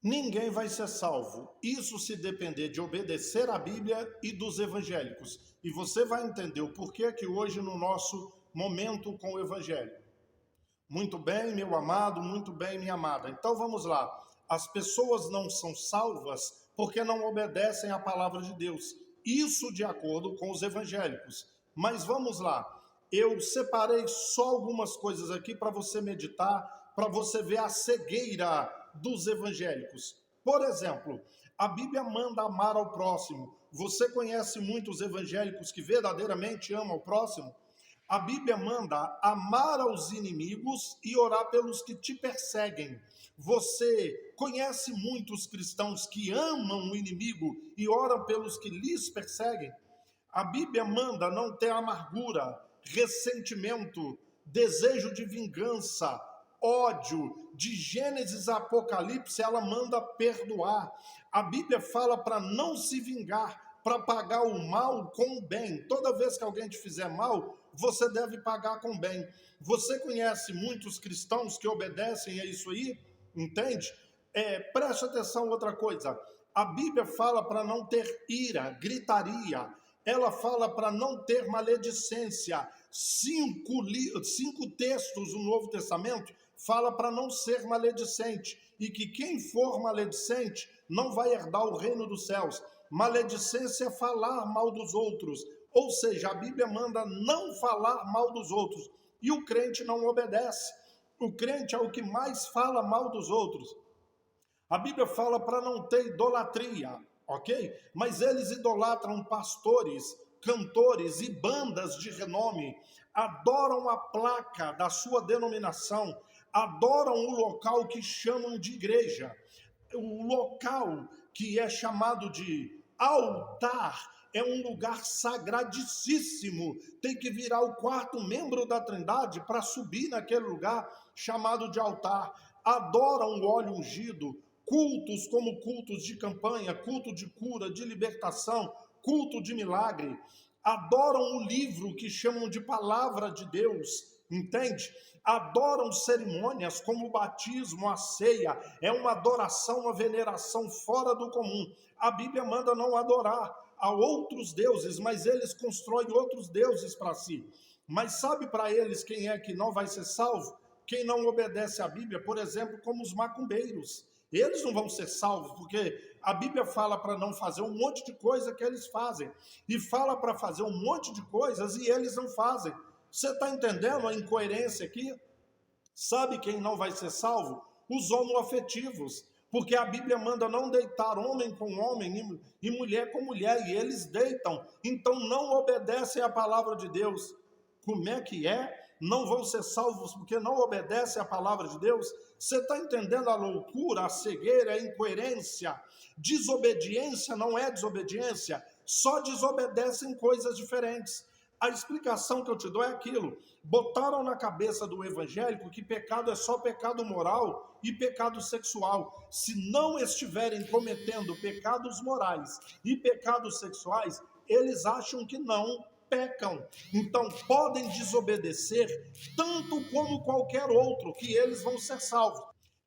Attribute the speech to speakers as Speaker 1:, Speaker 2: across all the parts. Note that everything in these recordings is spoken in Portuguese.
Speaker 1: Ninguém vai ser salvo. Isso se depender de obedecer à Bíblia e dos evangélicos. E você vai entender o porquê que hoje no nosso momento com o Evangelho. Muito bem, meu amado, muito bem, minha amada. Então vamos lá. As pessoas não são salvas porque não obedecem à palavra de Deus. Isso de acordo com os evangélicos. Mas vamos lá. Eu separei só algumas coisas aqui para você meditar, para você ver a cegueira dos evangélicos. Por exemplo, a Bíblia manda amar ao próximo. Você conhece muitos evangélicos que verdadeiramente amam ao próximo? A Bíblia manda amar aos inimigos e orar pelos que te perseguem. Você conhece muitos cristãos que amam o inimigo e oram pelos que lhes perseguem? A Bíblia manda não ter amargura, ressentimento, desejo de vingança, ódio. De Gênesis a Apocalipse, ela manda perdoar. A Bíblia fala para não se vingar, para pagar o mal com o bem. Toda vez que alguém te fizer mal, você deve pagar com bem. Você conhece muitos cristãos que obedecem a isso aí? Entende? Preste atenção outra coisa. A Bíblia fala para não ter ira, gritaria. Ela fala para não ter maledicência. Cinco textos do Novo Testamento fala para não ser maledicente. E que quem for maledicente não vai herdar o reino dos céus. Maledicência é falar mal dos outros. Ou seja, a Bíblia manda não falar mal dos outros. E o crente não obedece. O crente é o que mais fala mal dos outros. A Bíblia fala para não ter idolatria, ok? Mas eles idolatram pastores, cantores e bandas de renome, adoram a placa da sua denominação, adoram o local que chamam de igreja, o local que é chamado de altar. É um lugar sagradíssimo. Tem que virar o quarto membro da Trindade para subir naquele lugar chamado de altar. Adoram o óleo ungido, cultos como cultos de campanha, culto de cura, de libertação, culto de milagre. Adoram o livro que chamam de palavra de Deus, entende? Adoram cerimônias como o batismo, a ceia. É uma adoração, uma veneração fora do comum. A Bíblia manda não adorar a outros deuses, mas eles constroem outros deuses para si. Mas sabe para eles quem é que não vai ser salvo? Quem não obedece à Bíblia, por exemplo, como os macumbeiros. Eles não vão ser salvos, porque a Bíblia fala para não fazer um monte de coisa que eles fazem. E fala para fazer um monte de coisas e eles não fazem. Você está entendendo a incoerência aqui? Sabe quem não vai ser salvo? Os homoafetivos. Porque a Bíblia manda não deitar homem com homem e mulher com mulher, e eles deitam. Então não obedecem à palavra de Deus. Como é que é? Não vão ser salvos porque não obedecem à palavra de Deus? Você está entendendo a loucura, a cegueira, a incoerência? Desobediência não é desobediência, só desobedecem coisas diferentes. A explicação que eu te dou é aquilo. Botaram na cabeça do evangélico que pecado é só pecado moral e pecado sexual. Se não estiverem cometendo pecados morais e pecados sexuais, eles acham que não pecam. Então podem desobedecer tanto como qualquer outro, que eles vão ser salvos.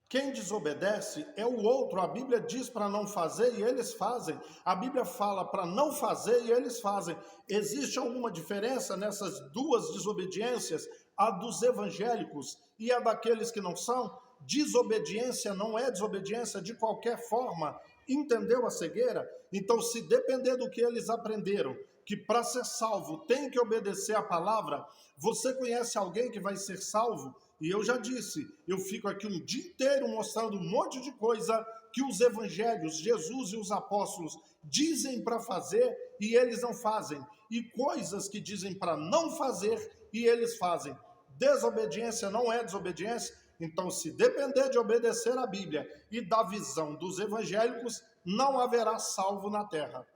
Speaker 1: Quem desobedece é o outro. A Bíblia diz para não fazer e eles fazem. A Bíblia fala para não fazer e eles fazem. Existe alguma diferença nessas duas desobediências? A dos evangélicos e a daqueles que não são? Desobediência não é desobediência de qualquer forma. Entendeu a cegueira? Então, se depender do que eles aprenderam, que para ser salvo tem que obedecer a palavra, você conhece alguém que vai ser salvo? E eu já disse, eu fico aqui um dia inteiro mostrando um monte de coisa que os evangelhos, Jesus e os apóstolos dizem para fazer e eles não fazem. E coisas que dizem para não fazer e eles fazem. Desobediência não é desobediência. Então, se depender de obedecer a Bíblia e da visão dos evangélicos, não haverá salvo na terra.